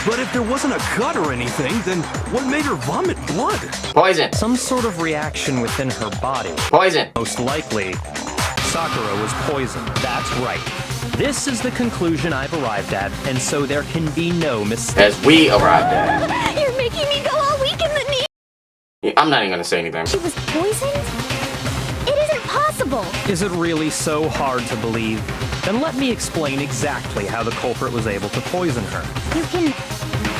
But if there wasn't a cut or anything, then what made her vomit blood? Poison. Some sort of reaction within her body. Poison. Most likely, Sakura was poisoned. That's right. This is the conclusion I've arrived at, and so there can be no mistake. As we arrived at. You're making me go all weak in the knee. Yeah, I'm not even gonna say anything. She was poisoned? It isn't possible. Is it really so hard to believe? Then let me explain exactly how the culprit was able to poison her. You can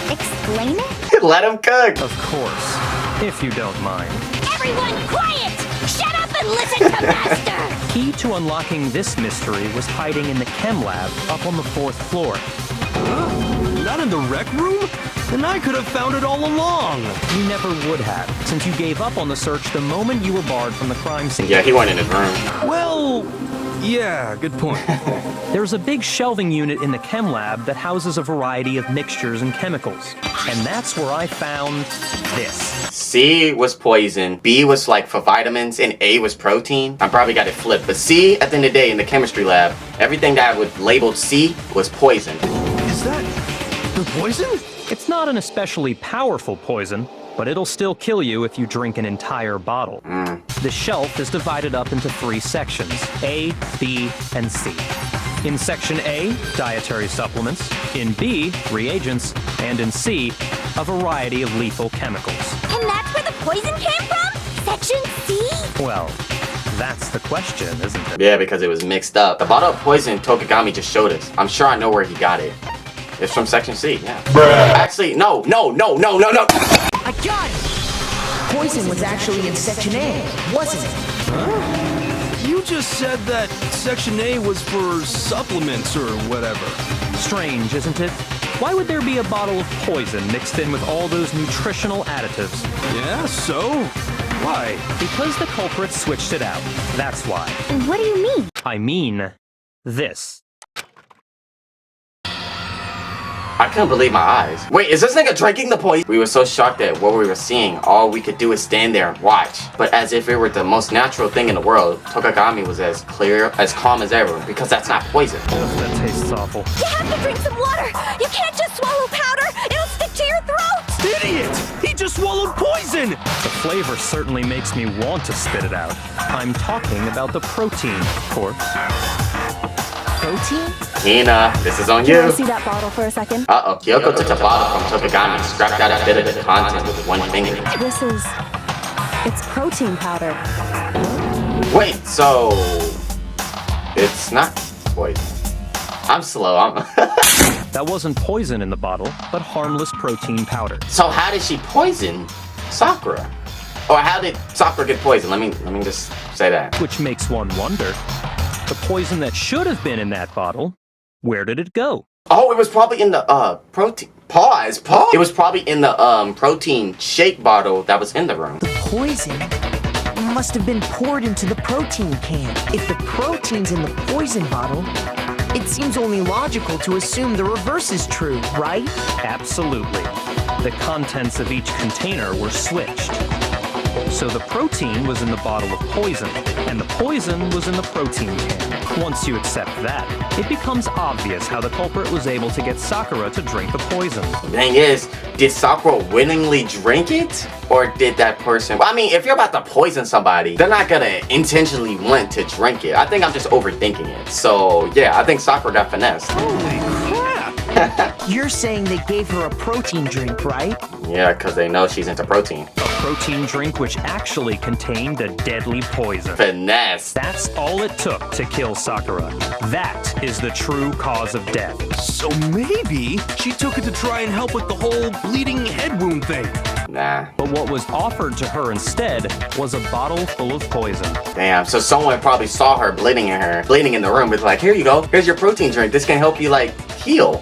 explain it? Let him cook. Of course, if you don't mind. Everyone quiet! Shut up and listen to Master! Key to unlocking this mystery was hiding in the chem lab up on the 4th floor. Huh? Not in the rec room? Then I could have found it all along. You never would have, since you gave up on the search the moment you were barred from the crime scene. Yeah, he went in his room. Well, yeah, good point. There's a big shelving unit in the chem lab that houses a variety of mixtures and chemicals. And that's where I found this. C was poison, B was like for vitamins, and A was protein. I probably got it flipped, but C, at the end of the day, in the chemistry lab, everything that was labeled C was poison. Is that the poison? It's not an especially powerful poison, but it'll still kill you if you drink an entire bottle. The shelf is divided up into 3 sections, A, B, and C. In Section A, dietary supplements. In B, reagents. And in C, a variety of lethal chemicals. And that's where the poison came from? Section C? Well, that's the question, isn't it? Yeah, because it was mixed up. The bottle of poison Tokigami just showed us. I'm sure I know where he got it. It's from Section C, yeah. Bruh. Actually, no. I got it! Poison was actually in Section A, wasn't it? Huh? You just said that Section A was for supplements or whatever. Strange, isn't it? Why would there be a bottle of poison mixed in with all those nutritional additives? Yeah, so? Why? Because the culprit switched it out. That's why. What do you mean? I mean, this. I couldn't believe my eyes. Wait, is this nigga drinking the poison? We were so shocked at what we were seeing. All we could do is stand there and watch. But as if it were the most natural thing in the world, Tokigami was as clear, as calm as ever, because that's not poison. That tastes awful. You have to drink some water! You can't just swallow powder! It'll stick to your throat! Idiot! He just swallowed poison! The flavor certainly makes me want to spit it out. I'm talking about the protein, of course. Protein? Hina, this is on Can I you. see that bottle for a second? Uh-oh, Kyoko took a bottle from Tokigami and scrapped out a bit of the content with one finger. This is... it's protein powder. Wait, so... it's not poison. I'm slow, That wasn't poison in the bottle, but harmless protein powder. So how did she poison Sakura? Or how did Sakura get poisoned? Let me just say that. Which makes one wonder, the poison that should have been in that bottle, where did it go? Oh, it was probably in the, protein... Pause! It was probably in the, protein shake bottle that was in the room. The poison must have been poured into the protein can. If the protein's in the poison bottle, it seems only logical to assume the reverse is true, right? Absolutely. The contents of each container were switched. So the protein was in the bottle of poison, and the poison was in the protein can. Once you accept that, it becomes obvious how the culprit was able to get Sakura to drink the poison. The thing is, did Sakura willingly drink it? Or did that person... I mean, if you're about to poison somebody, they're not gonna intentionally want to drink it. I think I'm just overthinking it. So, yeah, I think Sakura got finessed. Holy crap! You're saying they gave her a protein drink, right? Yeah, because they know she's into protein. A protein drink which actually contained a deadly poison. Finesse. That's all it took to kill Sakura. That is the true cause of death. So maybe she took it to try and help with the whole bleeding head wound thing. Nah. But what was offered to her instead was a bottle full of poison. Damn, so someone probably saw her bleeding in the room with like, here you go, here's your protein drink. This can help you like heal.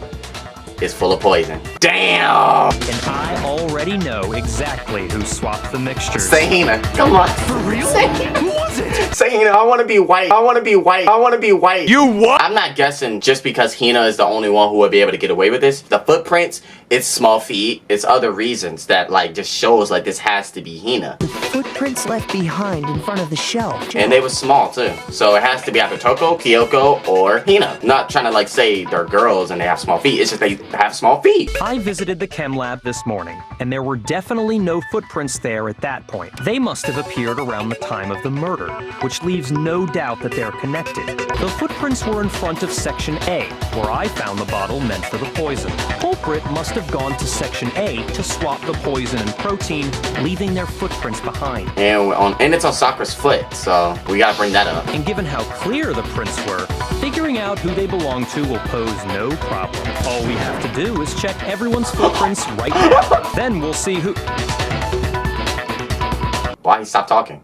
It's full of poison. Damn! And I already know exactly who swapped the mixtures. Say Hina. Come on. For real? Say Hina. Who was is it? Say Hina, I want to be white. I want to be white. I want to be white. You what? I'm not guessing just because Hina is the only one who would be able to get away with this. The footprints, it's small feet. It's other reasons that like just shows like this has to be Hina. The footprints left behind in front of the shelf. And they were small too. So it has to be either Toko, Kyoko, or Hina. Not trying to like say they're girls and they have small feet. It's just they have small feet. I visited the chem lab this morning, and there were definitely no footprints there at that point. They must have appeared around the time of the murder, which leaves no doubt that they're connected. The footprints were in front of Section A, where I found the bottle meant for the poison. Culprit must have gone to Section A to swap the poison and protein, leaving their footprints behind. And it's on Sakura's foot, so we gotta bring that up. And given how clear the prints were, figuring out who they belong to will pose no problem. All we have to do is check everyone's footprints right now. Then we'll see who... Why he stopped talking?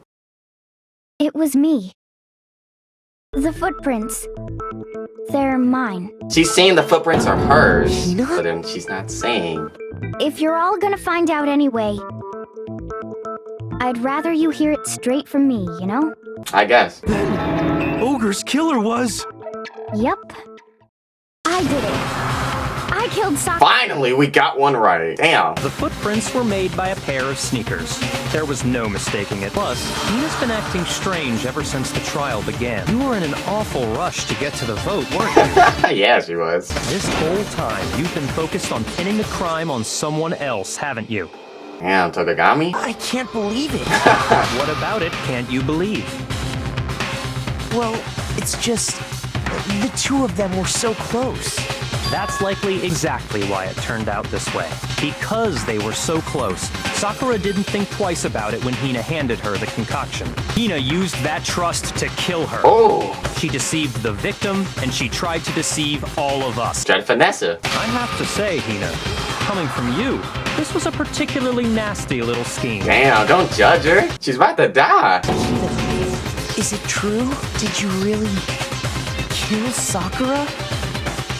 It was me. The footprints. They're mine. She's saying the footprints are hers, Hina? but then she's not saying. If you're all gonna find out anyway, I'd rather you hear it straight from me, you know? I guess. Ogre's killer was... Yep. I did it. I killed Sakura. Finally, we got one right. Damn. The footprints were made by a pair of sneakers. There was no mistaking it. Plus, Hina's been acting strange ever since the trial began. You were in an awful rush to get to the vote, weren't you? Yeah, she was. This whole time, you've been focused on pinning the crime on someone else, haven't you? Damn, Tokagami? I can't believe it. What about it can't you believe? Well, it's just the two of them were so close. That's likely exactly why it turned out this way. Because they were so close, Sakura didn't think twice about it when Hina handed her the concoction. Hina used that trust to kill her. Oh, She deceived the victim, and she tried to deceive all of us. tried to finesse her. I have to say, Hina, coming from you, this was a particularly nasty little scheme. Damn, don't judge her. She's about to die. Is it true? Did you really kill Sakura?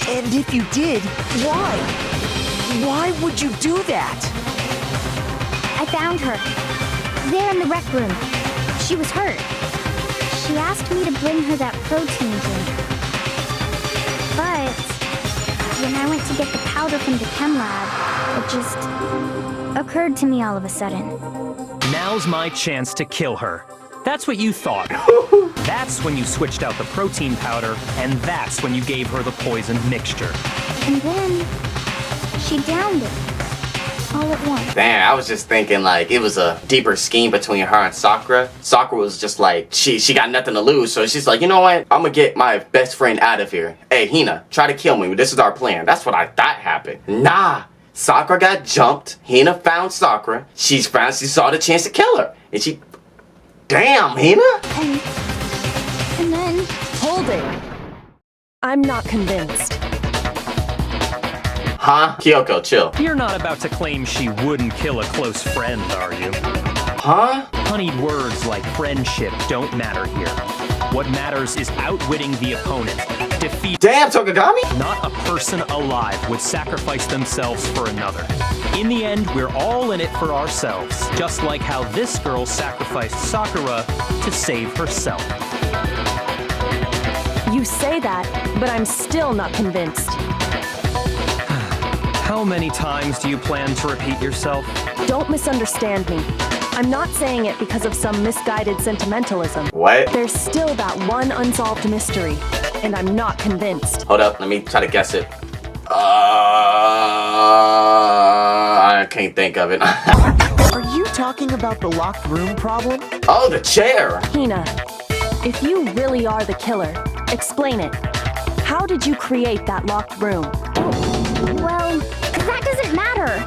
And if you did, why? Why would you do that? I found her. There in the rec room. She was hurt. She asked me to bring her that protein drink. But when I went to get the powder from the chem lab, it just occurred to me all of a sudden. Now's my chance to kill her. That's what you thought. That's when you switched out the protein powder, and that's when you gave her the poison mixture. And then she downed it. All at once. Damn, I was just thinking like it was a deeper scheme between her and Sakura. Sakura was just like, she got nothing to lose, so she's like, you know what? I'm gonna get my best friend out of here. Hey, Hina, try to kill me. This is our plan. That's what I thought happened. Nah. Sakura got jumped. Hina found Sakura. She saw the chance to kill her. And she... Damn, Hina? And then... Hold it. I'm not convinced. Huh? Kyoko, chill. You're not about to claim she wouldn't kill a close friend, are you? Huh? Honeyed words like friendship don't matter here. What matters is outwitting the opponent. Defeat. Damn, Tokagami? Not a person alive would sacrifice themselves for another. In the end, we're all in it for ourselves, just like how this girl sacrificed Sakura to save herself. You say that, but I'm still not convinced. How many times do you plan to repeat yourself? Don't misunderstand me. I'm not saying it because of some misguided sentimentalism. What? There's still that one unsolved mystery, and I'm not convinced. Hold up, let me try to guess it. I can't think of it. Are you talking about the locked room problem? Oh, the chair! Hina, if you really are the killer, explain it. How did you create that locked room? Well, that doesn't matter.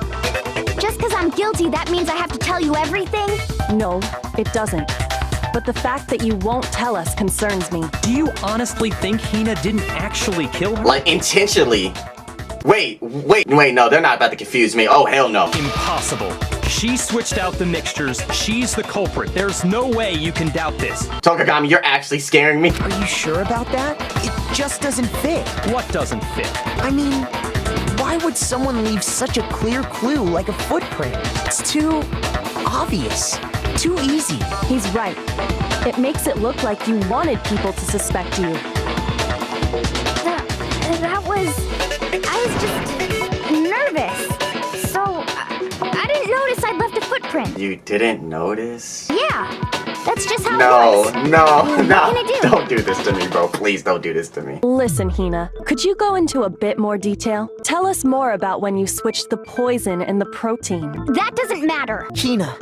Just because I'm guilty, that means I have to tell you everything? No, it doesn't. But the fact that you won't tell us concerns me. Do you honestly think Hina didn't actually kill her? Like, intentionally. Wait, no, they're not about to confuse me. Oh, hell no. Impossible. She switched out the mixtures. She's the culprit. There's no way you can doubt this. Tokagami, you're actually scaring me. Are you sure about that? It just doesn't fit. What doesn't fit? I mean, why would someone leave such a clear clue like a footprint? It's too obvious. Too easy. He's right. It makes it look like you wanted people to suspect you. I was just nervous. So I didn't notice I'd left a footprint. You didn't notice? Yeah, that's just how it No, was. no, What no. can I do? Don't do this to me, bro. Please don't do this to me. Listen, Hina, could you go into a bit more detail? Tell us more about when you switched the poison and the protein. That doesn't matter. Hina,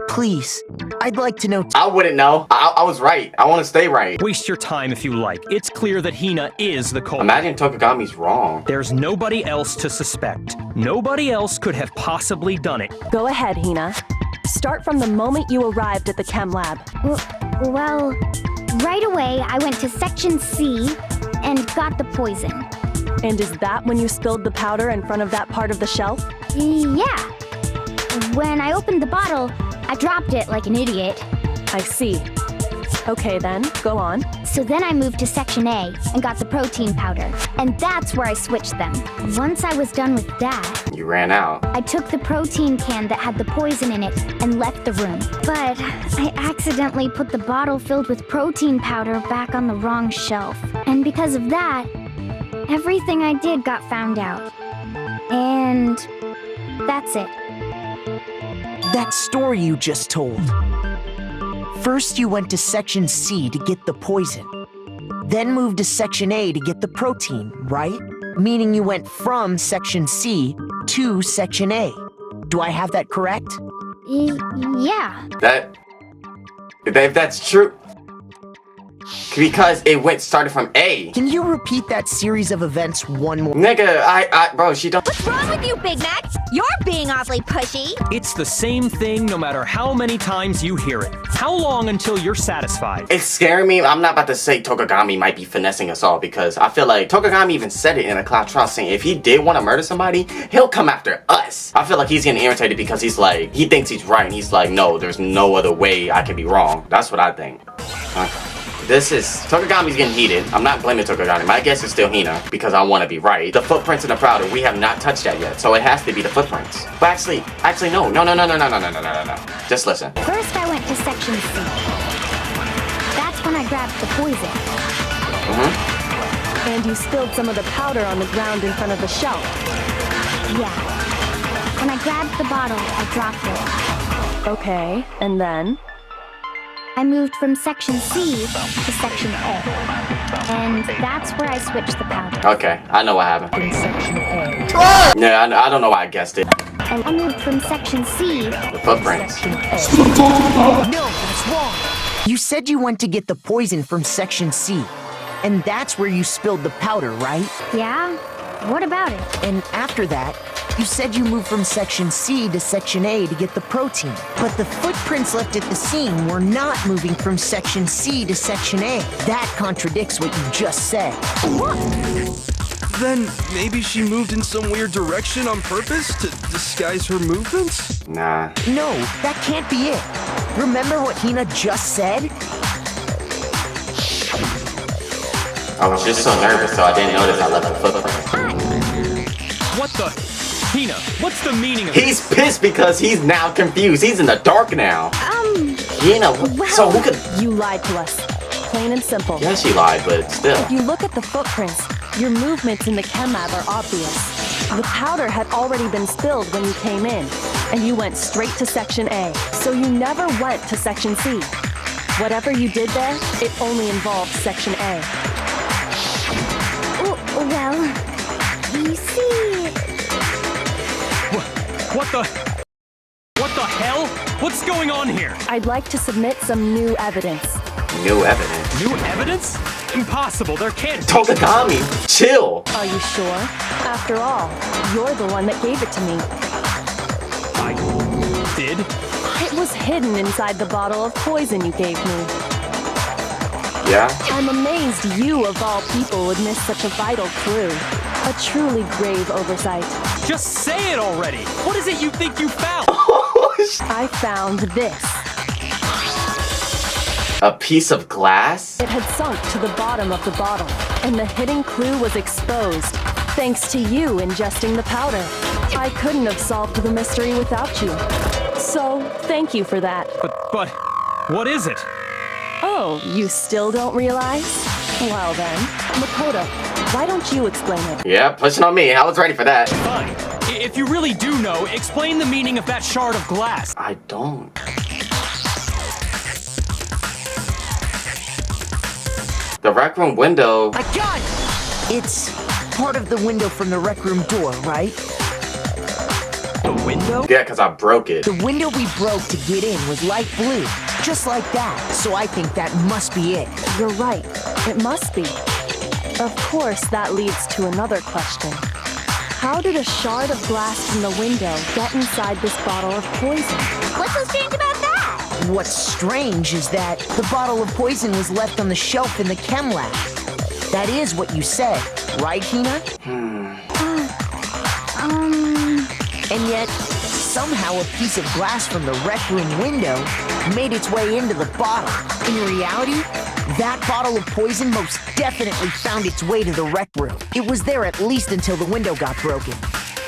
please. I'd like to know. I wouldn't know. I was right. I want to stay right. Waste your time if you like. It's clear that Hina is the culprit. Imagine Tokagami's wrong. There's nobody else to suspect. Nobody else could have possibly done it. Go ahead, Hina. Start from the moment you arrived at the chem lab. Well, right away I went to section C and got the poison. And is that when you spilled the powder in front of that part of the shelf? Yeah. When I opened the bottle, I dropped it like an idiot. I see. Okay then, go on. So then I moved to section A and got the protein powder. And that's where I switched them. Once I was done with that, You ran out. I took the protein can that had the poison in it and left the room. But I accidentally put the bottle filled with protein powder back on the wrong shelf. And because of that, everything I did got found out. And that's it. That story you just told. First, you went to section C to get the poison. Then moved to section A to get the protein, right? Meaning you went from section C to section A. Do I have that correct? Yeah. If that's true. Because it started from A. Can you repeat that series of events one more? Nigga, bro, she don't. What's wrong with you, Big Mac? You're being awfully pushy. It's the same thing no matter how many times you hear it. How long until you're satisfied? It's scaring me. I'm not about to say Tokagami might be finessing us all because I feel like Tokagami even said it in a cloud trial saying if he did want to murder somebody, he'll come after us. I feel like he's getting irritated because he's like, he thinks he's right and he's like, no, there's no other way I can be wrong. That's what I think. Tokagami's getting heated. I'm not blaming Tokagami. My guess is still Hina because I want to be right. The footprints in the powder, we have not touched that yet, so it has to be the footprints. But actually, no. Just listen. First, I went to section C. That's when I grabbed the poison. And you spilled some of the powder on the ground in front of the shelf. Yeah. When I grabbed the bottle, I dropped it. Okay, and then? I moved from section C to section A. And that's where I switched the powder. Okay, I know what happened. Yeah, I don't know why I guessed it. And I moved from section C The footprints. No, that's wrong. You said you went to get the poison from section C. And that's where you spilled the powder, right? Yeah? What about it? And after that, you said you moved from section C to section A to get the protein. But the footprints left at the scene were not moving from section C to section A. That contradicts what you just said. Then maybe she moved in some weird direction on purpose to disguise her movements? Nah. No, that can't be it. Remember what Hina just said? I was just so nervous, so I didn't notice I left the footprint. What the? Hina, what's the meaning of He's pissed because he's now confused. He's in the dark now. Hina, so who could? You lied to us. Plain and simple. Yeah, she lied, but still. If you look at the footprints, your movements in the chem lab are obvious. The powder had already been spilled when you came in, and you went straight to section A. So you never went to section C. Whatever you did there, it only involved section A. Well, you see... What the hell? What's going on here? I'd like to submit some new evidence. New evidence. New evidence? Impossible, there can't be. Tokagami, chill. Are you sure? After all, you're the one that gave it to me. I did? It was hidden inside the bottle of poison you gave me. Yeah? I'm amazed you, of all people, would miss such a vital clue. A truly grave oversight. Just say it already! What is it you think you found? I found this. A piece of glass? It had sunk to the bottom of the bottle, and the hidden clue was exposed, thanks to you ingesting the powder. I couldn't have solved the mystery without you. So, thank you for that. But, what is it? Oh, you still don't realize? Well then, Makoto, why don't you explain it? Yeah, pushing on me. I was ready for that. Fine. If you really do know, explain the meaning of that shard of glass. I don't. The rec room window. I got it! It's part of the window from the rec room door, right? The window? Yeah, because I broke it. The window we broke to get in was light blue, just like that. So I think that must be it. You're right, it must be. Of course, that leads to another question. How did a shard of glass from the window get inside this bottle of poison? What's so strange about that? What's strange is that the bottle of poison was left on the shelf in the chem lab. That is what you said, right, Hina? And yet, somehow a piece of glass from the rec room window made its way into the bottle. In reality, that bottle of poison most definitely found its way to the rec room. It was there at least until the window got broken.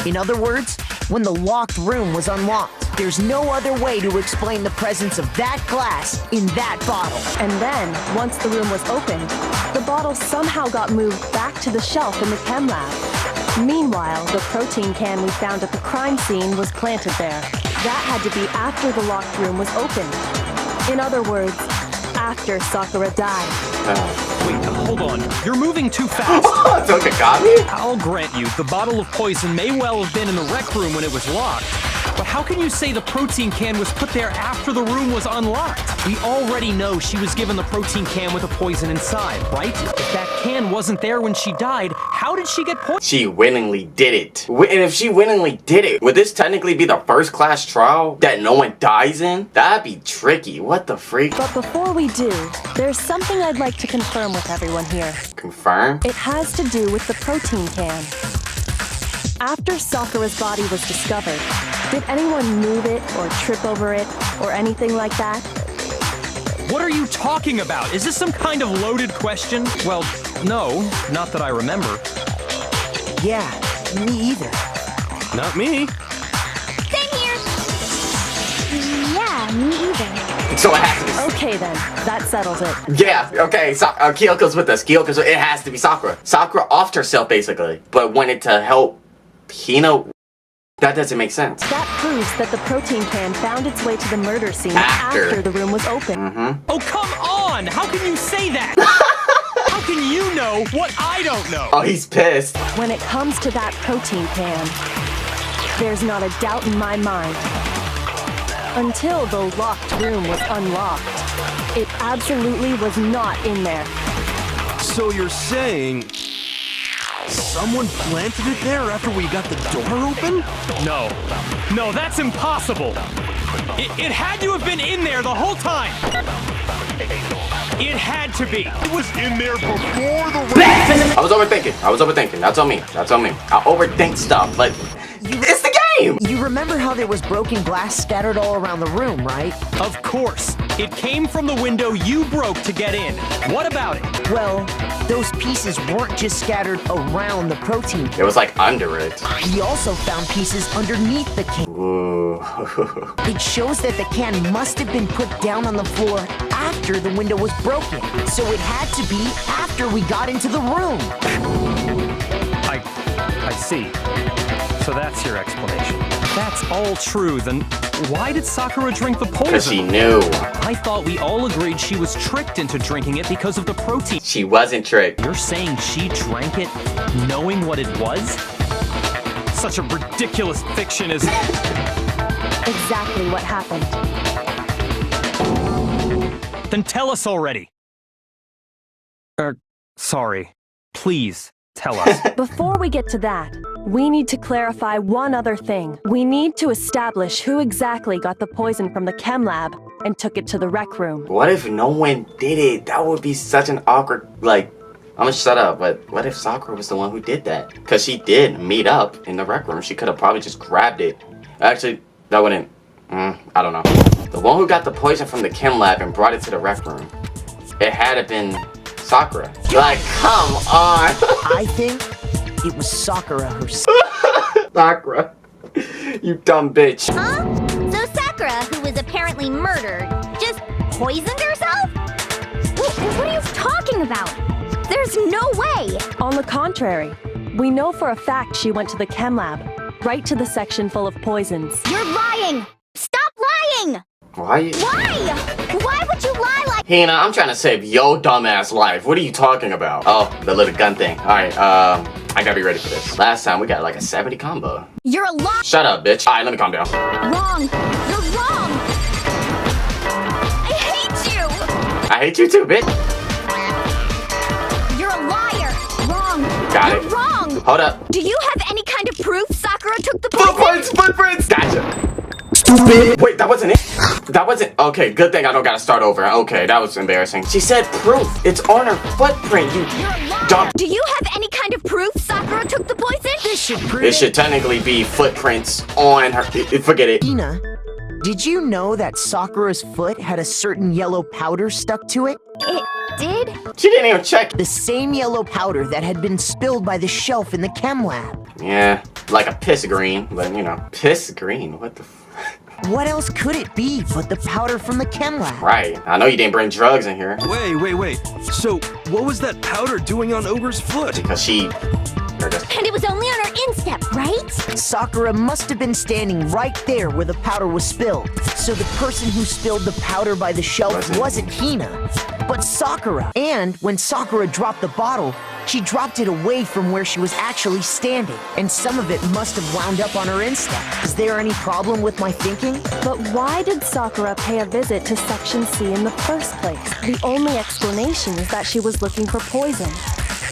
In other words, when the locked room was unlocked. There's no other way to explain the presence of that glass in that bottle. And then, once the room was opened, the bottle somehow got moved back to the shelf in the chem lab. Meanwhile, the protein can we found at the crime scene was planted there. That had to be after the locked room was opened. In other words, after Sakura died. Wait, hold on. You're moving too fast. Tokagami? I'll grant you, the bottle of poison may well have been in the rec room when it was locked. But how can you say the protein can was put there after the room was unlocked? We already know she was given the protein can with the poison inside, right? If that can wasn't there when she died, how did she get poisoned? She willingly did it. And if she willingly did it, would this technically be the first class trial that no one dies in? That'd be tricky. What the freak? But before we do, there's something I'd like to confirm with everyone here. Confirm? It has to do with the protein can. After Sakura's body was discovered, did anyone move it or trip over it or anything like that? What are you talking about? Is this some kind of loaded question? Well, no, not that I remember. Yeah, me either. Not me. Same here. Yeah, me either. So it has to be. Okay then, that settles it. Yeah, okay, Kyoko's with us. Kyoko's with, it has to be Sakura. Sakura offed herself, basically, but wanted to help Hina. That doesn't make sense. That proves that the protein can found its way to the murder scene After. after the room was open. Oh, come on! How can you say that? How can you know what I don't know? Oh, he's pissed. When it comes to that protein can, there's not a doubt in my mind. Until the locked room was unlocked, it absolutely was not in there. So you're saying someone planted it there after we got the door open? No, that's impossible. It had to have been in there the whole time. It had to be. It was in there before the... I was overthinking. That's on me. I overthink stuff, but it's the game! You remember how there was broken glass scattered all around the room, right? Of course. It came from the window you broke to get in. What about it? Well, those pieces weren't just scattered around the protein. It was like under it. We also found pieces underneath the can. Ooh. It shows that the can must have been put down on the floor after the window was broken. So it had to be after we got into the room. I see. So that's your explanation. If that's all true, then why did Sakura drink the poison? Because she knew. I thought we all agreed she was tricked into drinking it because of the protein. She wasn't tricked. You're saying she drank it knowing what it was? Such a ridiculous fiction is... Exactly what happened. Then tell us already. Sorry. Please, tell us. Before we get to that, we need to clarify one other thing. We need to establish who exactly got the poison from the chem lab and took it to the rec room. What if no one did it? That would be such an awkward, like, I'm gonna shut up, but what if Sakura was the one who did that? Because she did meet up in the rec room. She could have probably just grabbed it. Actually, that wouldn't, I don't know. The one who got the poison from the chem lab and brought it to the rec room, it had to been Sakura. Like, come on. I think it was Sakura herself. Sakura, you dumb bitch. Huh? So Sakura, who was apparently murdered, just poisoned herself? talking about? There's no way! On the contrary, we know for a fact she went to the chem lab, right to the section full of poisons. You're lying! Stop lying! Why? Why? Why would you lie like— Hina, I'm trying to save yo dumbass life. What are you talking about? Oh, the little gun thing. Alright, I gotta be ready for this. Last time we got like a 70 combo. You're a liar! Shut up, bitch. Alright, let me calm down. Wrong! You're wrong! I hate you! I hate you too, bitch. You're a liar! Wrong! Got You're it. wrong! Hold up. Do you have any kind of proof Sakura took the poison? Footprints! Footprints! Gotcha. Stupid. Wait, that wasn't it? That wasn't— okay, good thing I don't gotta start over. Okay, that was embarrassing. She said proof. It's on her footprint, you You're a liar! dumb— Do you have any kind of proof Sakura took the poison? This should prove It should technically be footprints on her— forget it. Hina, did you know that Sakura's foot had a certain yellow powder stuck to it? It did? She didn't even check. The same yellow powder that had been spilled by the shelf in the chem lab. Yeah, like a piss green, but you know, piss green. What the What else could it be but the powder from the chem lab? Right. I know you didn't bring drugs in here. Wait. So, what was that powder doing on Ogre's foot? Because she— And it was only on her instep, right? Sakura must have been standing right there where the powder was spilled. So the person who spilled the powder by the shelf wasn't Hina, but Sakura. And when Sakura dropped the bottle, she dropped it away from where she was actually standing, and some of it must have wound up on her instep. Is there any problem with my thinking? But why did Sakura pay a visit to Section C in the first place? The only explanation is that she was looking for poison.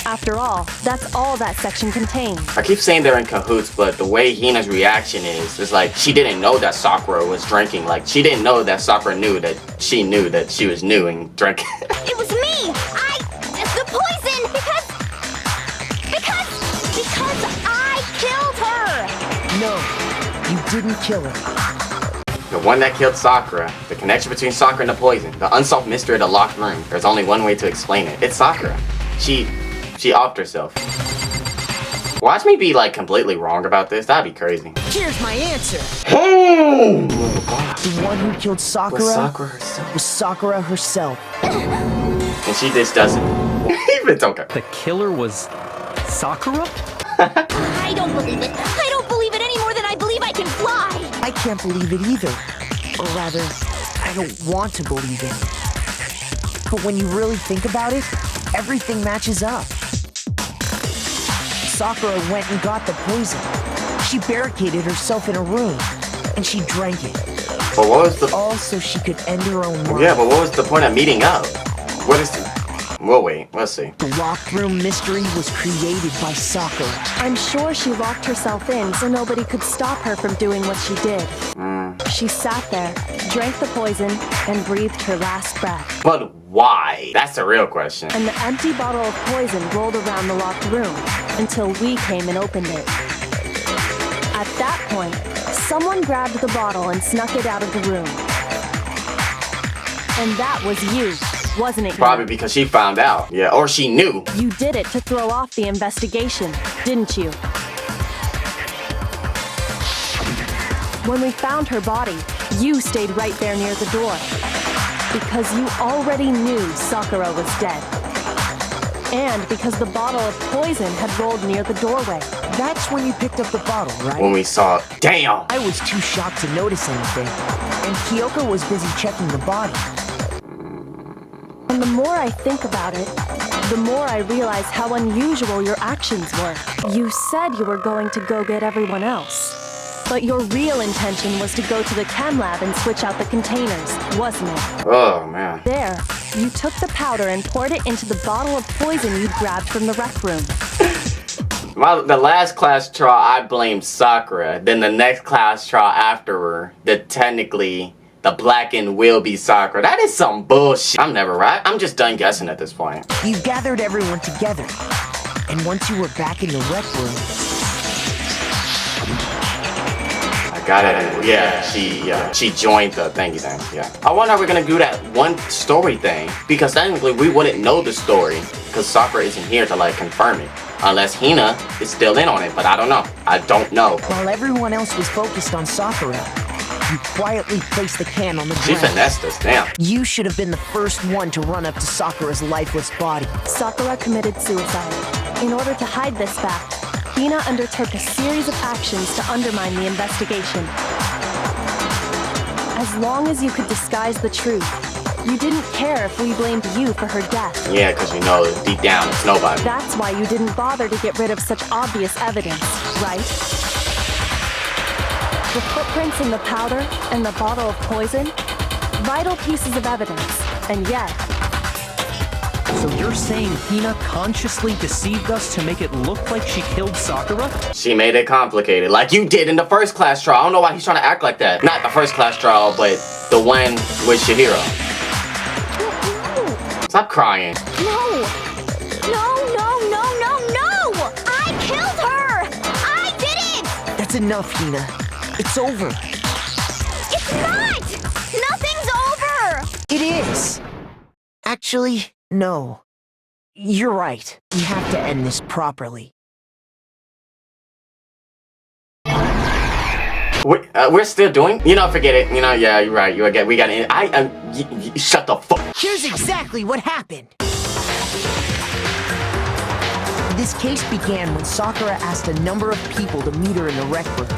After all, that's all that section contains. I keep saying they're in cahoots, but the way Hina's reaction is like she didn't know that Sakura was drinking. Like, she didn't know that Sakura knew that she was new and drinking. It was me! The poison! Because I killed her! No, you didn't kill her. The one that killed Sakura. The connection between Sakura and the poison. The unsolved mystery of the locked room. There's only one way to explain it. It's Sakura. She offed herself. Watch me be like completely wrong about this. That'd be crazy. Here's my answer. Oh! The one who killed Sakura Was Sakura herself? was Sakura herself. And she just doesn't. Even okay. The killer was Sakura? I don't believe it. I don't believe it any more than I believe I can fly! I can't believe it either. Or rather, I don't want to believe it. But when you really think about it, everything matches up. Sakura went and got the poison. She barricaded herself in a room, and she drank it. But what was the— All so she could end her own life. yeah, but what was the point of meeting up? What is the— we'll wait. Let's see. The locked room mystery was created by Sakura. I'm sure she locked herself in so nobody could stop her from doing what she did. She sat there, drank the poison, and breathed her last breath. But why? That's the real question. And the empty bottle of poison rolled around the locked room until we came and opened it. At that point, someone grabbed the bottle and snuck it out of the room. And that was you, wasn't it? Probably because she found out. Yeah, or she knew. You did it to throw off the investigation, didn't you? When we found her body, you stayed right there near the door. Because you already knew Sakura was dead. And because the bottle of poison had rolled near the doorway. That's when you picked up the bottle, right? When we saw— damn! I was too shocked to notice anything, and Kyoko was busy checking the body. And the more I think about it, the more I realize how unusual your actions were. You said you were going to go get everyone else. But your real intention was to go to the chem lab and switch out the containers, wasn't it? Oh, man. There, you took the powder and poured it into the bottle of poison you'd grabbed from the rec room. The last class trial, I blamed Sakura. Then the next class trial after her, that technically the blackened will be Sakura. That is some bullshit. I'm never right. I'm just done guessing at this point. You gathered everyone together, and once you were back in the rec room, Got it. Yeah, she joined the thank you thing. Yeah. I wonder how we're gonna do that one story thing, because technically we wouldn't know the story because Sakura isn't here to like confirm it. Unless Hina is still in on it, but I don't know. I don't know. while everyone else was focused on Sakura, You quietly placed the can on the She ground. finessed us, damn. You should have been the first one to run up to Sakura's lifeless body. Sakura committed suicide. In order to hide this fact, Hina undertook a series of actions to undermine the investigation. As long as you could disguise the truth, you didn't care if we blamed you for her death. Yeah, because you know deep down it's nobody. That's why you didn't bother to get rid of such obvious evidence, right? The footprints in the powder and the bottle of poison, vital pieces of evidence, and yet, So you're saying Hina consciously deceived us to make it look like she killed Sakura? She made it complicated, like you did in the first class trial. I don't know why he's trying to act like that. Not the first class trial, but the one with Shihiro. Stop crying. No! No! I killed her! I did it! That's enough, Hina. It's over. It's not! Nothing's over! It is. Actually, no. You're right. We have to end this properly. We're still doing? You know, forget it. You know, yeah, you're right. We got to. Shut the fuck. Here's exactly what happened. This case began when Sakura asked a number of people to meet her in the rec room.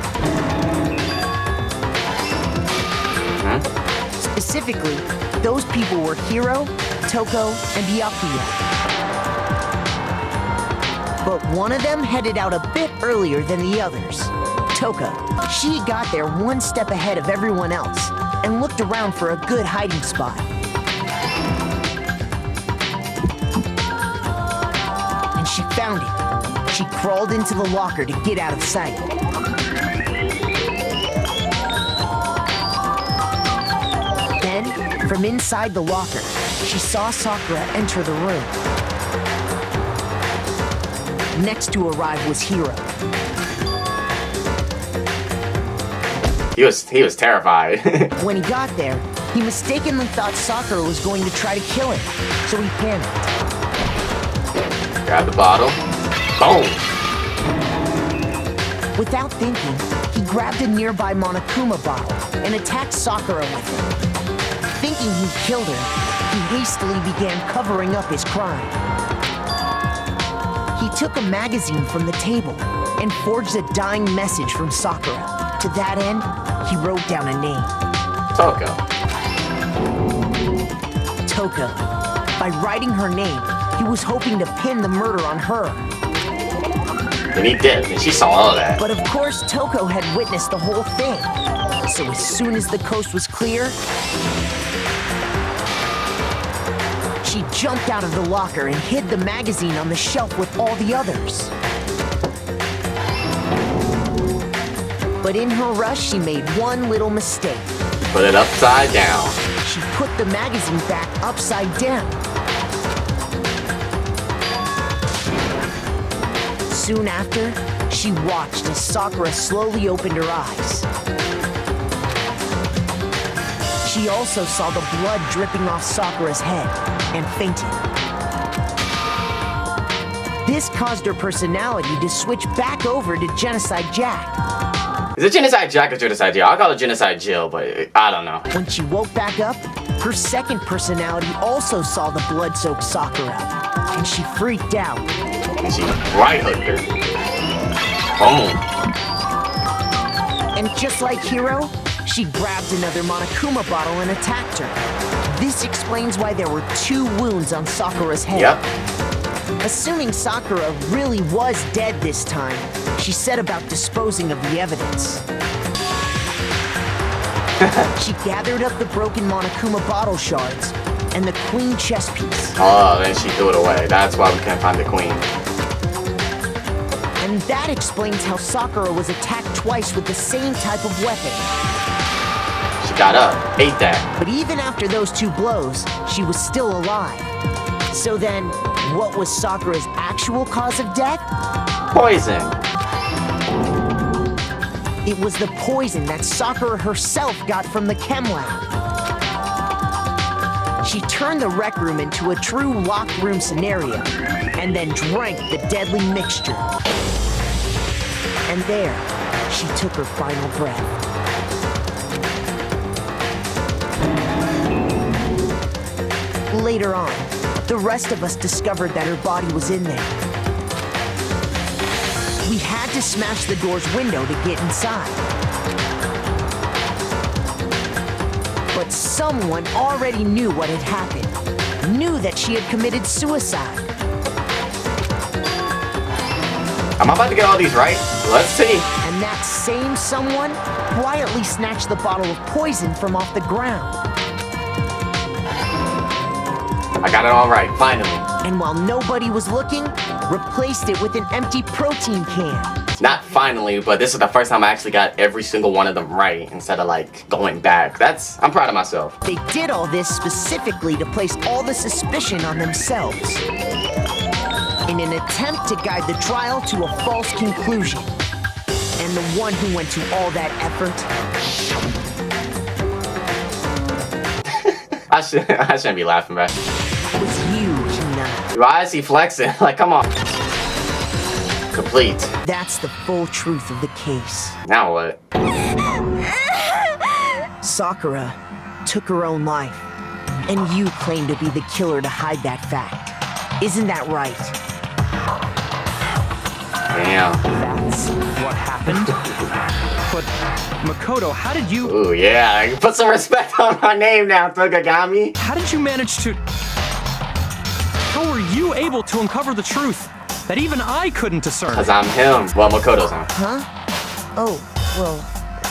Specifically, those people were Hiro, Toko, and Byakuya. But one of them headed out a bit earlier than the others. Toka. She got there one step ahead of everyone else and looked around for a good hiding spot. And she found it. She crawled into the locker to get out of sight. Then, from inside the locker, she saw Sakura enter the room. Next to arrive was Hiro. He was terrified. When he got there, he mistakenly thought Sakura was going to try to kill him, so he panicked. Grab the bottle. Boom. Without thinking, he grabbed a nearby Monokuma bottle and attacked Sakura with it. Thinking he'd killed her, he hastily began covering up his crime. He took a magazine from the table and forged a dying message from Sakura. To that end, he wrote down a name. Toko. Toka. By writing her name, he was hoping to pin the murder on her. And he did, and she saw all of that. But of course, Toko had witnessed the whole thing. So as soon as the coast was clear, she jumped out of the locker and hid the magazine on the shelf with all the others. But in her rush, she made one little mistake. Put it upside down. She put the magazine back upside down. Soon after, she watched as Sakura slowly opened her eyes. She also saw the blood dripping off Sakura's head and fainted. This caused her personality to switch back over to Genocide Jack. Is it Genocide Jack or Genocide Jill? I'll call it Genocide Jill, but I don't know. When she woke back up, her second personality also saw the blood-soaked Sakura, and she freaked out. And she right hooked her. Boom. And just like Hiro, she grabbed another Monokuma bottle and attacked her. This explains why there were 2 wounds on Sakura's head. Yep. Assuming Sakura really was dead this time, she set about disposing of the evidence. She gathered up the broken Monokuma bottle shards and the queen chess piece. Oh, then she threw it away. That's why we can't find the queen. And that explains how Sakura was attacked twice with the same type of weapon. She got up, ate that. But even after those 2 blows, she was still alive. So then, what was Sakura's actual cause of death? Poison. It was the poison that Sakura herself got from the chem lab. She turned the rec room into a true locked room scenario, and then drank the deadly mixture. And there, she took her final breath. Later on, the rest of us discovered that her body was in there. We had to smash the door's window to get inside. But someone already knew what had happened. Knew that she had committed suicide. Am I about to get all these right? Let's see. And that same someone quietly snatched the bottle of poison from off the ground. I got it all right, finally. And while nobody was looking, replaced it with an empty protein can. Not finally, but this is the first time I actually got every single one of them right instead of like going back. I'm proud of myself. They did all this specifically to place all the suspicion on themselves, in an attempt to guide the trial to a false conclusion. And the one who went to all that effort... I shouldn't be laughing, man. was you, Hina. Why is he flexing? Like, come on. Complete. That's the full truth of the case. Now what? Sakura took her own life, and you claim to be the killer to hide that fact. Isn't that right? Damn. That's what happened? But, Makoto, how did you... Ooh, yeah. Put some respect on my name now, Togagami. How did you manage to... How were you able to uncover the truth that even I couldn't discern? Because I'm him. Well, Makoto's him. Huh? Oh, well,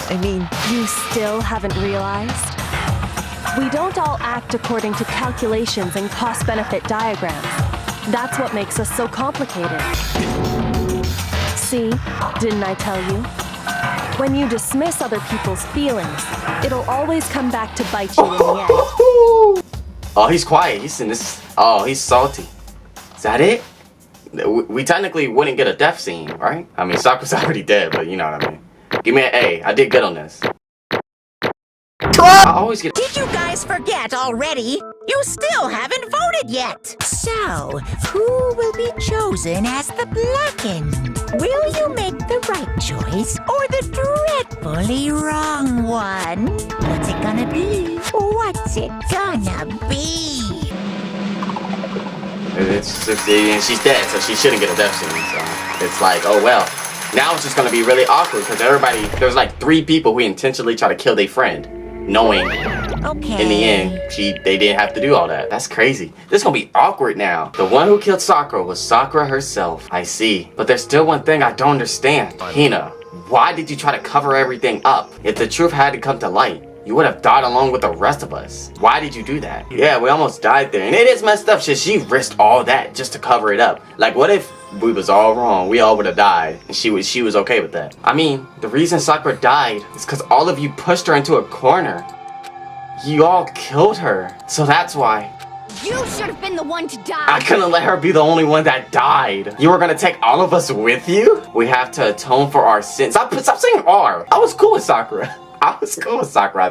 I mean... You still haven't realized? We don't all act according to calculations and cost-benefit diagrams. That's what makes us so complicated. See, didn't I tell you? When you dismiss other people's feelings, it'll always come back to bite you in the end. Oh, he's quiet. He's in this. Oh, he's salty. Is that it? We technically wouldn't get a death scene, right? I mean, Sakura's already dead, but you know what I mean. Give me an A. I did good on this. I always get. Did you guys forget already? You still haven't voted yet! So, who will be chosen as the blackened? Will you make the right choice or the dreadfully wrong one? What's it gonna be? What's it gonna be? And she's dead, so she shouldn't get a death scene. So it's like, oh well. Now it's just gonna be really awkward because there's like 3 people who intentionally try to kill their friend, knowing in the end they didn't have to do all that. That's crazy. This is gonna be awkward now. The one who killed Sakura was Sakura herself. I see. But there's still one thing I don't understand. Hina, why did you try to cover everything up? If the truth had to come to light, you would have died along with the rest of us. Why did you do that? Yeah, we almost died there. And it is messed up. She risked all that just to cover it up. Like, what if we was all wrong? We all would have died. And she was okay with that. I mean, the reason Sakura died is because all of you pushed her into a corner. You all killed her. So that's why. You should have been the one to die. I couldn't let her be the only one that died. You were gonna take all of us with you? We have to atone for our sins. Stop saying R. I was cool with Sakura. I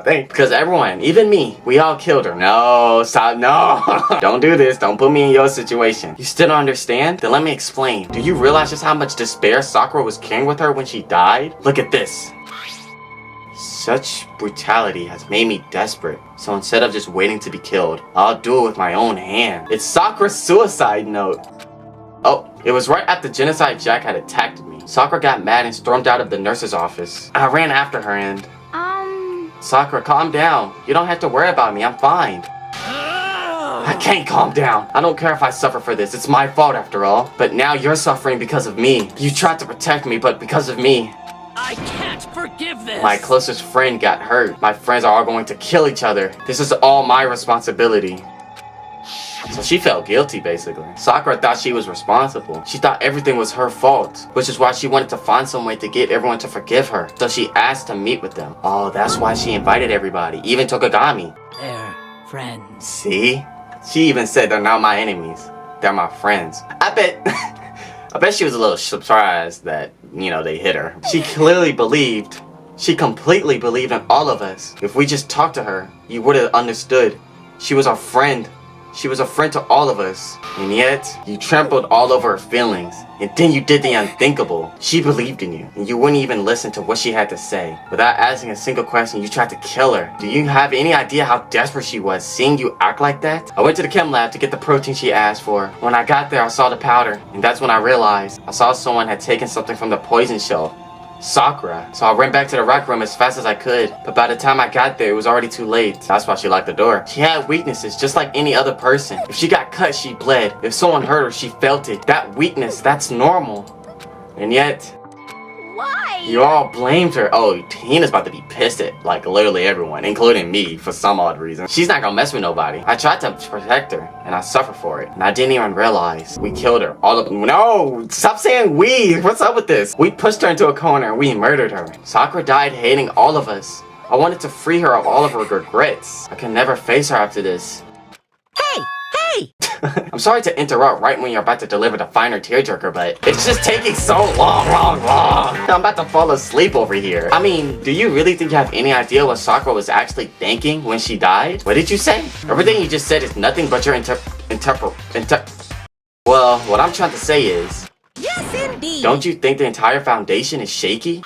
think. Because everyone, even me, we all killed her. No, stop, no. Don't do this. Don't put me in your situation. You still don't understand? Then let me explain. Do you realize just how much despair Sakura was carrying with her when she died? Look at this. Such brutality has made me desperate. So instead of just waiting to be killed, I'll do it with my own hand. It's Sakura's suicide note. Oh, it was right after Genocide Jack had attacked me. Sakura got mad and stormed out of the nurse's office. I ran after her and... Sakura, calm down. You don't have to worry about me. I'm fine. I can't calm down. I don't care if I suffer for this. It's my fault after all. But now you're suffering because of me. You tried to protect me, but because of me. I can't forgive this. My closest friend got hurt. My friends are all going to kill each other. This is all my responsibility. So she felt guilty, basically. Sakura thought she was responsible. She thought everything was her fault, which is why she wanted to find some way to get everyone to forgive her. So she asked to meet with them. Oh, that's why she invited everybody, even Tokagami. They're friends. See? She even said they're not my enemies. They're my friends. I bet she was a little surprised that, you know, they hit her. She completely believed in all of us. If we just talked to her, you would have understood. She was our friend. She was a friend to all of us. And yet, you trampled all over her feelings. And then you did the unthinkable. She believed in you. And you wouldn't even listen to what she had to say. Without asking a single question, you tried to kill her. Do you have any idea how desperate she was seeing you act like that? I went to the chem lab to get the protein she asked for. When I got there, I saw the powder. And that's when I realized I saw someone had taken something from the poison shelf. Sakura. So I ran back to the rec room as fast as I could, but by the time I got there, it was already too late. That's why she locked the door. She had weaknesses, just like any other person. If she got cut, she bled. If someone hurt her, she felt it. That weakness, that's normal. And yet, Why? you all blamed her. Oh, Hina's about to be pissed at, like, literally everyone, including me, for some odd reason. She's not gonna mess with nobody. I tried to protect her, and I suffered for it. And I didn't even realize we killed her. No! Stop saying we! What's up with this? We pushed her into a corner, and we murdered her. Sakura died hating all of us. I wanted to free her of all of her regrets. I can never face her after this. Hey! Hey! I'm sorry to interrupt right when you're about to deliver the finer tearjerker, but it's just taking so long. I'm about to fall asleep over here. I mean, do you really think you have any idea what Sakura was actually thinking when she died? What did you say? Everything you just said is nothing but your Well, what I'm trying to say is... Yes, indeed! Don't you think the entire foundation is shaky?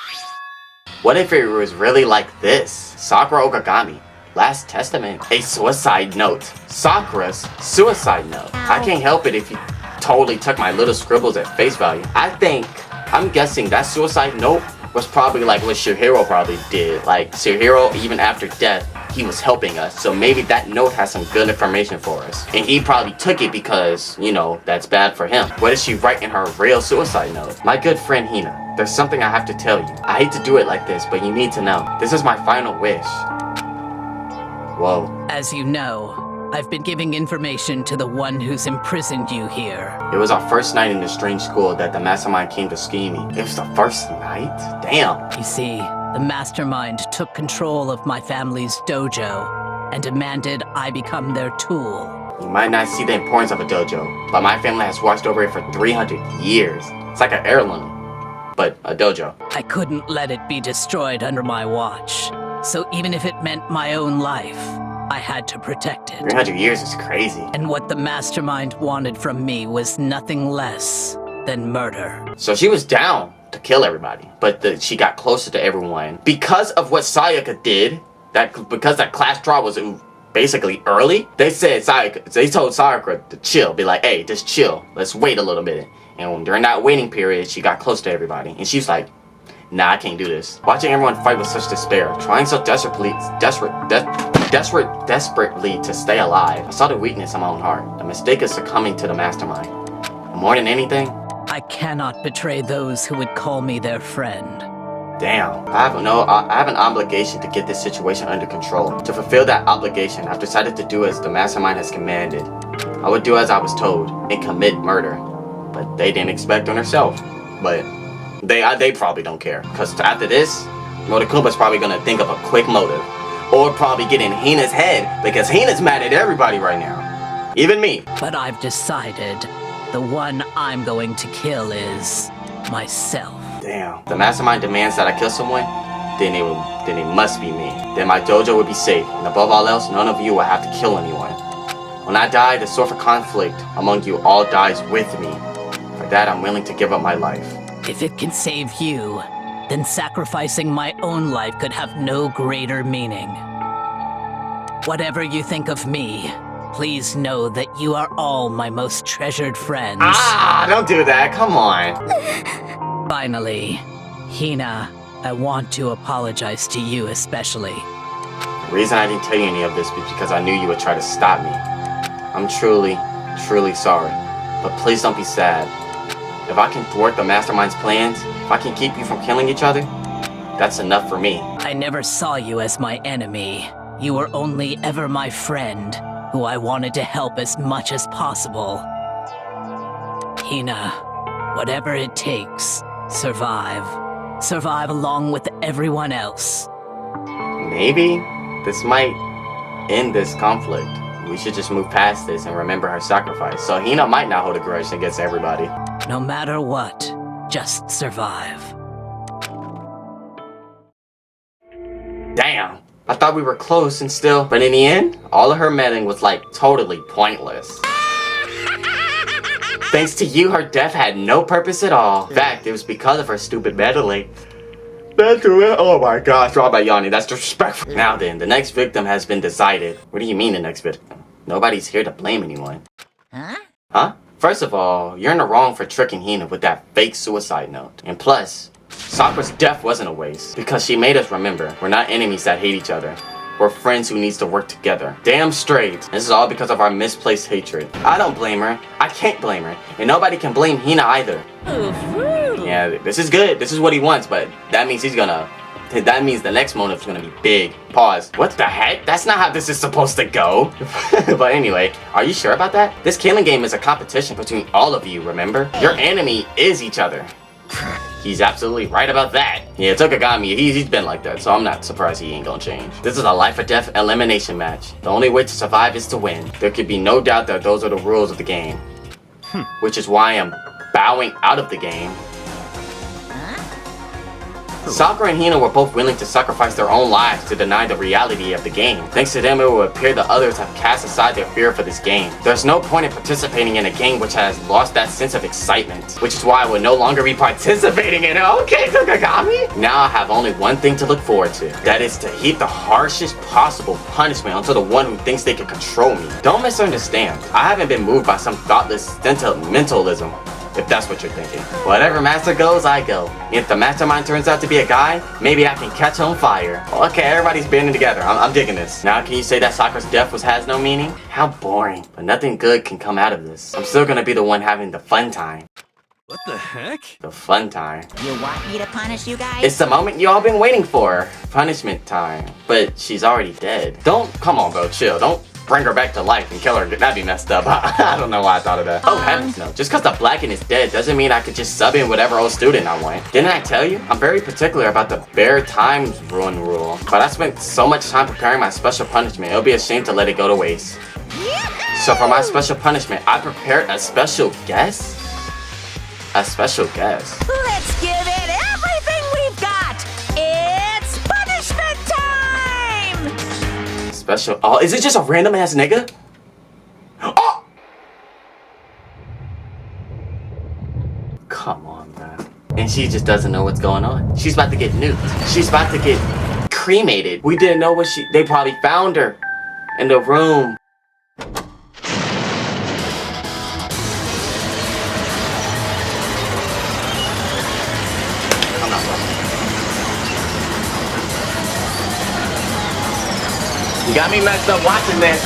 What if it was really like this? Sakura Okagami. Last Testament, a suicide note. Sakura's suicide note. I can't help it if you totally took my little scribbles at face value. I'm guessing that suicide note was probably like what Shihiro probably did. Like, Shihiro, even after death, he was helping us. So maybe that note has some good information for us. And he probably took it because, you know, that's bad for him. What did she write in her real suicide note? My good friend Hina, there's something I have to tell you. I hate to do it like this, but you need to know. This is my final wish. Whoa. As you know, I've been giving information to the one who's imprisoned you here. It was our first night in the strange school that the mastermind came to scheme me. It was the first night? Damn. You see, the mastermind took control of my family's dojo and demanded I become their tool. You might not see the importance of a dojo, but my family has watched over it for 300 years. It's like an heirloom, but a dojo. I couldn't let it be destroyed under my watch. So even if it meant my own life, I had to protect it. 300 years is crazy. And what the mastermind wanted from me was nothing less than murder. So she was down to kill everybody, but she got closer to everyone. Because of what Sayaka did, because that class draw was basically early, they told Sayaka to chill, be like, hey, just chill, let's wait a little bit. And during that waiting period, she got close to everybody, and she's like, nah, I can't do this. Watching everyone fight with such despair, trying so desperately to stay alive. I saw the weakness in my own heart, the mistake of succumbing to the mastermind. And more than anything, I cannot betray those who would call me their friend. damn. I have an obligation to get this situation under control. To fulfill that obligation, I've decided to do as the mastermind has commanded. I would do as I was told and commit murder. But they didn't expect on herself. But they probably don't care. Because after this, Motokuma's probably gonna think of a quick motive. Or probably get in Hina's head, because Hina's mad at everybody right now. Even me. But I've decided the one I'm going to kill is myself. Damn. The mastermind demands that I kill someone? Then it must be me. Then my dojo would be safe. And above all else, none of you will have to kill anyone. When I die, the sort of conflict among you all dies with me. For that, I'm willing to give up my life. If it can save you, then sacrificing my own life could have no greater meaning. Whatever you think of me, please know that you are all my most treasured friends. Ah, don't do that, come on. Finally, Hina, I want to apologize to you especially. The reason I didn't tell you any of this is because I knew you would try to stop me. I'm truly, truly sorry. But please don't be sad. If I can thwart the mastermind's plans, if I can keep you from killing each other, that's enough for me. I never saw you as my enemy. You were only ever my friend, who I wanted to help as much as possible. Hina, whatever it takes, survive. Survive along with everyone else. Maybe this might end this conflict. We should just move past this and remember her sacrifice. So Hina might not hold a grudge against everybody. No matter what, just survive. Damn. I thought we were close and still, but in the end, all of her meddling was like totally pointless. Thanks to you, her death had no purpose at all. In fact, it was because of her stupid meddling. Oh my gosh, draw by Yanni, that's disrespectful. Now then, the next victim has been decided. What do you mean the next victim? Nobody's here to blame anyone. Huh? First of all, you're in the wrong for tricking Hina with that fake suicide note. And plus, Sakura's death wasn't a waste, because she made us remember, we're not enemies that hate each other. We're friends who needs to work together. Damn straight. This is all because of our misplaced hatred. I don't blame her. I can't blame her. And nobody can blame Hina either. Yeah, this is good. This is what he wants, but that means that means the next motive's gonna be big. Pause. What the heck? That's not how this is supposed to go. But anyway, are you sure about that? This killing game is a competition between all of you, remember? Your enemy is each other. He's absolutely right about that. Yeah, Tokagami, he's been like that, so I'm not surprised he ain't gonna change. This is a life or death elimination match. The only way to survive is to win. There could be no doubt that those are the rules of the game. Which is why I'm bowing out of the game. Sakura and Hina were both willing to sacrifice their own lives to deny the reality of the game. Thanks to them, it will appear the others have cast aside their fear for this game. There's no point in participating in a game which has lost that sense of excitement, which is why I will no longer be participating in it. Okay, Tokagami? Now I have only one thing to look forward to. That is to heap the harshest possible punishment onto the one who thinks they can control me. Don't misunderstand. I haven't been moved by some thoughtless sentimentalism. If that's what you're thinking. Whatever master goes, I go. If the mastermind turns out to be a guy, maybe I can catch on fire. Okay, everybody's banding together. I'm digging this. Now can you say that Sakura's death has no meaning? How boring. But nothing good can come out of this. I'm still gonna be the one having the fun time. What the heck? The fun time. You want me to punish you guys? It's the moment you all been waiting for. Punishment time. But she's already dead. Come on, bro, chill. Don't bring her back to life and kill her. That'd be messed up. I don't know why I thought of that. Oh heavens no. Just because the Blacken is dead doesn't mean I could just sub in whatever old student I want. Didn't I tell you? I'm very particular about the bare times rule. But I spent so much time preparing my special punishment, it'll be a shame to let it go to waste. So for my special punishment, I prepared a special guest? A special guest. Let's give it everything we've got! It's punishment time! Special. Oh, is it just a random ass nigga? Oh! Come on, man. And she just doesn't know what's going on. She's about to get nuked. She's about to get cremated. We didn't know they probably found her in the room. You got me messed up watching this.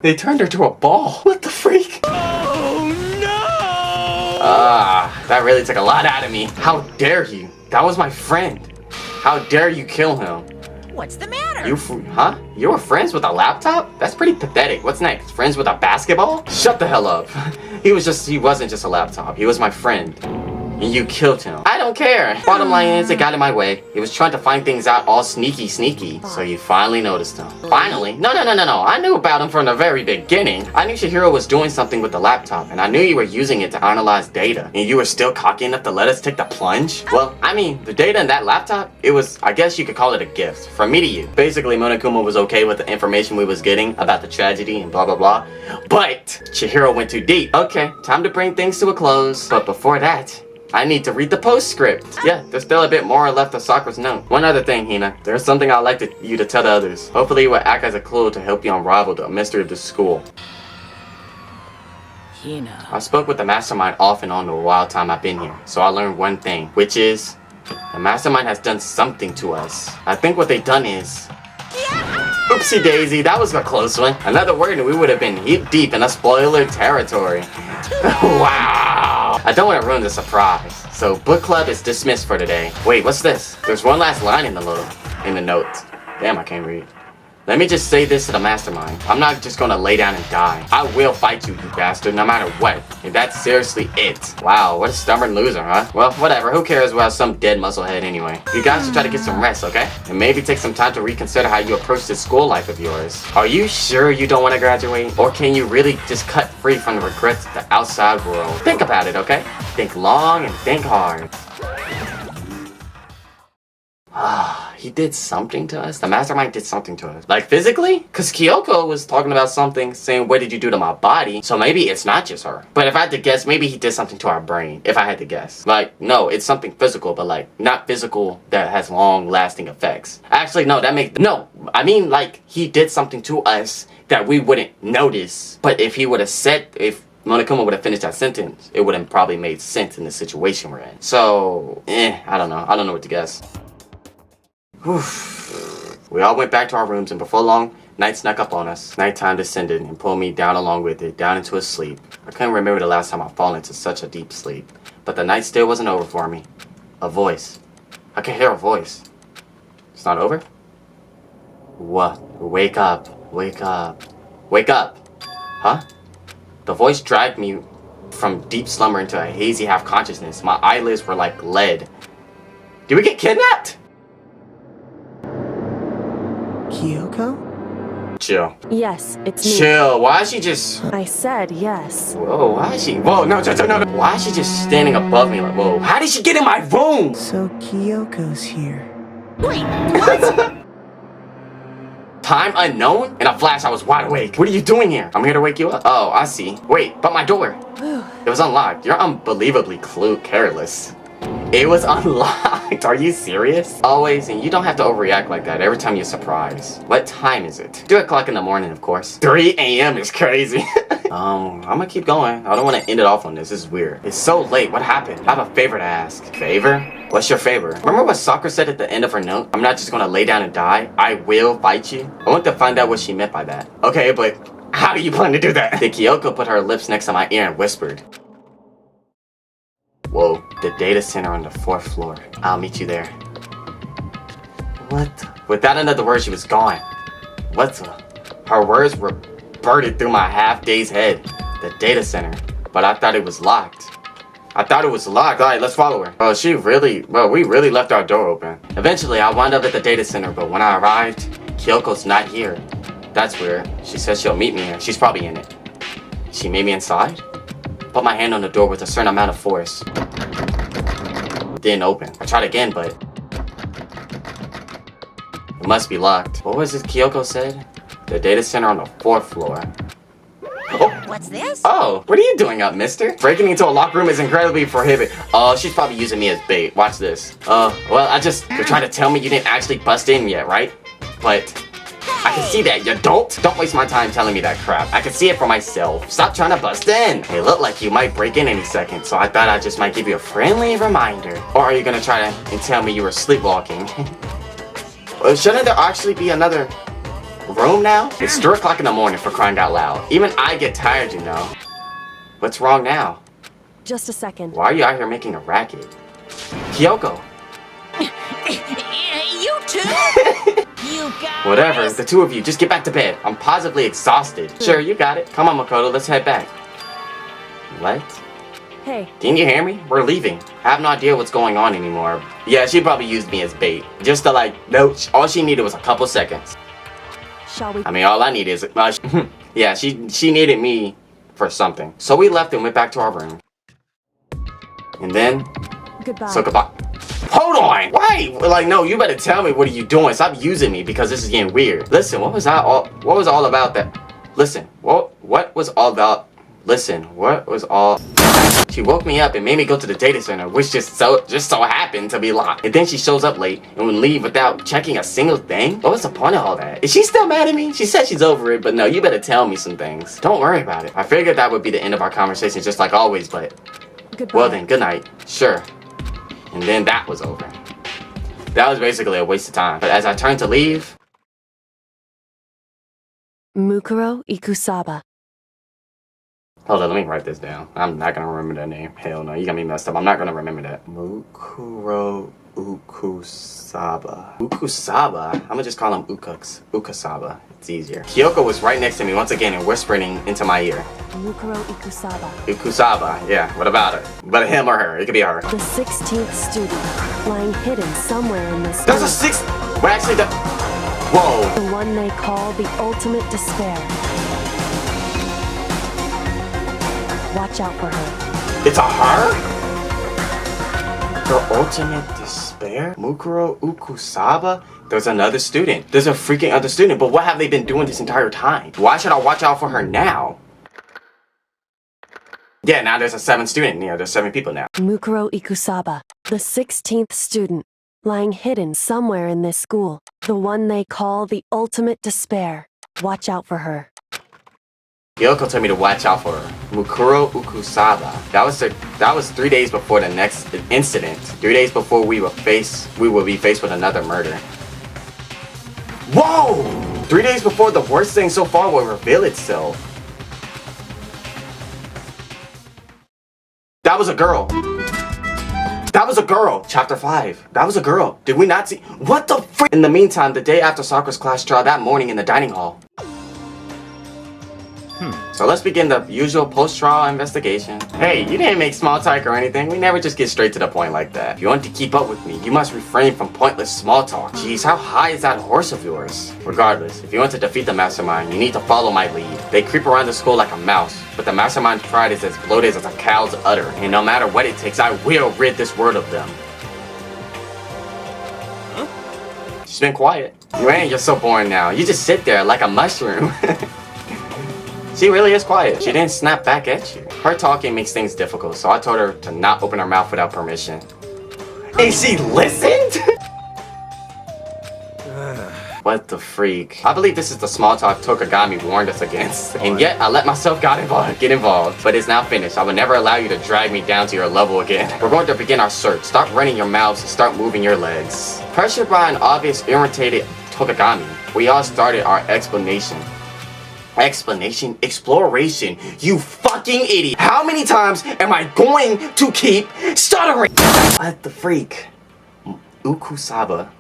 They turned her to a ball. What the freak? Oh no! That really took a lot out of me. How dare you? That was my friend. How dare you kill him? What's the matter? You were friends with a laptop? That's pretty pathetic. What's next? Friends with a basketball? Shut the hell up. He wasn't just a laptop. He was my friend. And you killed him. I don't care. Bottom line is, it got in my way. He was trying to find things out all sneaky. So you finally noticed him. Finally? No. I knew about him from the very beginning. I knew Chihiro was doing something with the laptop, and I knew you were using it to analyze data. And you were still cocky enough to let us take the plunge? Well, I mean, the data in that laptop, it was, I guess you could call it a gift. From me to you. Basically, Monokuma was okay with the information we was getting about the tragedy and blah blah blah. But Chihiro went too deep. Okay, time to bring things to a close. But before that, I need to read the postscript. Yeah, there's still a bit more left of Sakura's note. One other thing, Hina. There's something I'd like you to tell the others. Hopefully it will act as a clue to help you unravel the mystery of the school. Hina. I spoke with the mastermind off and on the wild time I've been here. So I learned one thing, which is the mastermind has done something to us. I think what they done is... Oopsie daisy, that was a close one. Another word and we would have been hip deep in a spoiler territory. Wow! I don't want to ruin the surprise. So book club is dismissed for today. Wait, what's this? There's one last line in the note. Damn, I can't read. Let me just say this to the mastermind. I'm not just gonna lay down and die. I will fight you, you bastard, no matter what. And that's seriously it. Wow, what a stubborn loser, huh? Well, whatever. Who cares about some dead musclehead anyway? You guys should try to get some rest, okay? And maybe take some time to reconsider how you approach this school life of yours. Are you sure you don't want to graduate? Or can you really just cut free from the regrets of the outside world? Think about it, okay? Think long and think hard. He did something to us? The mastermind did something to us. Like physically? Because Kyoko was talking about something, saying, what did you do to my body? So maybe it's not just her. But if I had to guess, maybe he did something to our brain. If I had to guess. Like, no, it's something physical, but like, not physical that has long-lasting effects. Actually, no, I mean, like, he did something to us that we wouldn't notice. But if he would have said, if Monokuma would have finished that sentence, it would have probably made sense in the situation we're in. So, I don't know. I don't know what to guess. We all went back to our rooms, and before long, night snuck up on us. Nighttime descended and pulled me down along with it, down into a sleep. I couldn't remember the last time I fallen into such a deep sleep, but the night still wasn't over for me. A voice. I could hear a voice. It's not over? What? Wake up. Wake up. Wake up! Huh? The voice dragged me from deep slumber into a hazy half-consciousness. My eyelids were like lead. Did we get kidnapped? Kyoko? Chill. Yes, it's me. Chill. Why is she just... I said yes. Whoa, why is she... Whoa, no. Why is she just standing above me like, whoa? How did she get in my room? So Kyoko's here. Wait, what? Time unknown? In a flash, I was wide awake. What are you doing here? I'm here to wake you up. Oh, I see. Wait, but my door. It was unlocked. You're unbelievably careless. It was unlocked. Are you serious? Always, and you don't have to overreact like that every time you're surprised. What time is it? 2 o'clock in the morning, of course. 3 a.m. is crazy. I'm gonna keep going. I don't want to end it off on this. This is weird. It's so late. What happened? I have a favor to ask. Favor? What's your favor? Remember what Sakura said at the end of her note? I'm not just gonna lay down and die. I will fight you. I want to find out what she meant by that. Okay, but how do you plan to do that? Then Kyoko put her lips next to my ear and whispered. Whoa, the data center on the 4th floor. I'll meet you there. What? Without another word, she was gone. What the? Her words were burdened through my half-dazed head. The data center. But I thought it was locked. Alright, let's follow her. Oh, we really left our door open. Eventually, I wound up at the data center, but when I arrived, Kyoko's not here. That's weird. She says she'll meet me here. She's probably in it. She made me inside? Put my hand on the door with a certain amount of force. Didn't open. I tried again, but it must be locked. What was it Kyoko said? The data center on the 4th floor. Oh. What's this? Oh, what are you doing up, mister? Breaking into a locked room is incredibly prohibited. Oh, she's probably using me as bait. Watch this. Well, you're trying to tell me you didn't actually bust in yet, right? But I can see that, you don't waste my time telling me that crap. I can see it for myself. Stop trying to bust in. It looked like you might break in any second, so I thought I just might give you a friendly reminder. Or are you gonna try and tell me you were sleepwalking? Well, shouldn't there actually be another room now? It's 3 o'clock in the morning, for crying out loud. Even I get tired, you know. What's wrong now? Just a second. Why are you out here making a racket? Kyoko. You too? You guys? Whatever, the two of you, just get back to bed. I'm positively exhausted. Sure, you got it. Come on, Makoto, let's head back. What? Hey. Can you hear me? We're leaving. I have no idea what's going on anymore. Yeah, she probably used me as bait. Just to no, all she needed was a couple seconds. Shall we? I mean, all I need is, yeah, she needed me for something. So we left and went back to our room. And then, Goodbye. so goodbye. Hold on! Why? No, you better tell me what are you doing. Stop using me because this is getting weird. Listen, what was all about that? Listen, what was all about? Listen, what was all? She woke me up and made me go to the data center, which just so happened to be locked. And then she shows up late and would leave without checking a single thing? What was the point of all that? Is she still mad at me? She said she's over it, but no, you better tell me some things. Don't worry about it. I figured that would be the end of our conversation just like always, but... Goodbye. Well then, good night. Sure. And then that was over. That was basically a waste of time. But as I turned to leave... Mukuro Ikusaba. Hold on, let me write this down. I'm not gonna remember that name. Hell no, you got me messed up. I'm not gonna remember that. Mukuro Ukusaba. Ukusaba? I'm gonna just call him Ukasaba. It's easier. Kyoko was right next to me once again and whispering into my ear. Mukuro Ikusaba. Ikusaba, yeah, what about her? But him or her, it could be her. The 16th student, lying hidden somewhere in this There's a room. sixth. Well, actually, whoa. The one they call the ultimate despair. Watch out for her. It's a her? The ultimate despair? Mukuro Ukusaba? There's another student. There's a freaking other student, but what have they been doing this entire time? Why should I watch out for her now? Yeah, now there's a 7th student. Yeah, there's 7 people now. Mukuro Ikusaba, the 16th student, lying hidden somewhere in this school. The one they call the ultimate despair. Watch out for her. Kyoko told me to watch out for her. Mukuro Ukusaba. That was 3 days before the next incident. 3 days before we will be faced with another murder. Whoa! 3 days before the worst thing so far will reveal itself. That was a girl. That was a girl. Chapter 5. That was a girl. Did we not see? What the frick? In the meantime, the day after Sakura's class trial that morning in the dining hall. So let's begin the usual post-trial investigation. Hey, you didn't make small talk or anything. We never just get straight to the point like that. If you want to keep up with me, you must refrain from pointless small talk. Jeez, how high is that horse of yours? Regardless, if you want to defeat the mastermind, you need to follow my lead. They creep around the school like a mouse, but the mastermind's pride is as bloated as a cow's udder. And no matter what it takes, I will rid this world of them. She's been quiet. Man, you're so boring now. You just sit there like a mushroom. She really is quiet. She didn't snap back at you. Her talking makes things difficult, so I told her to not open her mouth without permission. And she listened? What the freak? I believe this is the small talk Tokagami warned us against. And yet, I let myself get involved. But it's now finished. I will never allow you to drag me down to your level again. We're going to begin our search. Stop running your mouths and start moving your legs. Pressured by an obvious irritated Tokagami, we all started our exploration, you fucking idiot. How many times am I going to keep stuttering? What the freak? Ukusaba.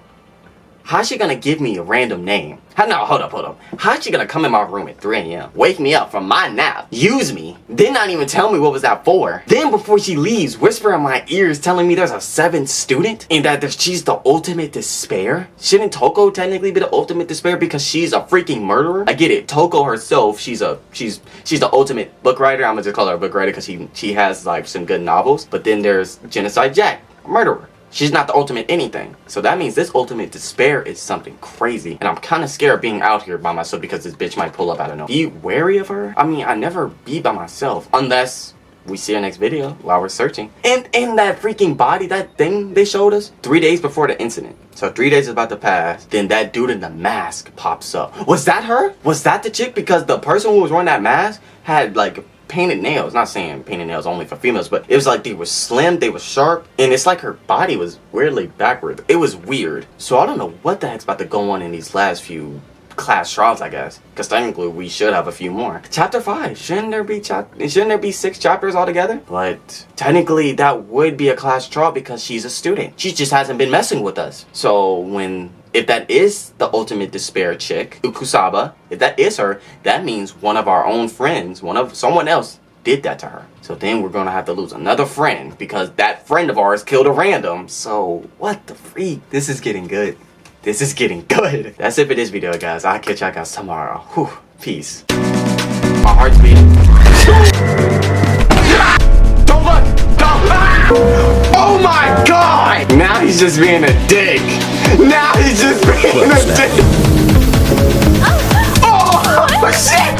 How's she gonna give me a random name? No, hold up. How's she gonna come in my room at 3 a.m., wake me up from my nap, use me, then not even tell me what was that for? Then before she leaves, whisper in my ears telling me there's a 7th student and that she's the ultimate despair? Shouldn't Toko technically be the ultimate despair because she's a freaking murderer? I get it, Toko herself, she's the ultimate book writer. I'm gonna just call her a book writer because she has like some good novels. But then there's Genocide Jack, a murderer. She's not the ultimate anything. So that means this ultimate despair is something crazy. And I'm kind of scared being out here by myself because this bitch might pull up out of nowhere. Be wary of her? I mean, I never be by myself. Unless we see her next video while we're searching. And in that freaking body, that thing they showed us 3 days before the incident. So 3 days is about to pass. Then that dude in the mask pops up. Was that her? Was that the chick? Because the person who was wearing that mask had like painted nails. Not saying painted nails only for females, but it was like they were slim, they were sharp, and it's like her body was weirdly backward. It was weird. So I don't know what the heck's about to go on in these last few class trials, I guess, because technically we should have a few more. Chapter 5. Shouldn't there be 6 chapters altogether? But technically that would be a class trial because she's a student. She just hasn't been messing with us. So if that is the ultimate despair chick, Ukusaba, if that is her, that means one of our own friends, someone else did that to her. So then we're gonna have to lose another friend because that friend of ours killed a random. So what the freak? This is getting good. This is getting good. That's it for this video, guys. I'll catch y'all guys tomorrow. Whew. Peace. My heart's beating. Don't look! Don't! Oh my god! Now he's just being a dick. Now he's just being a dick. Oh shit!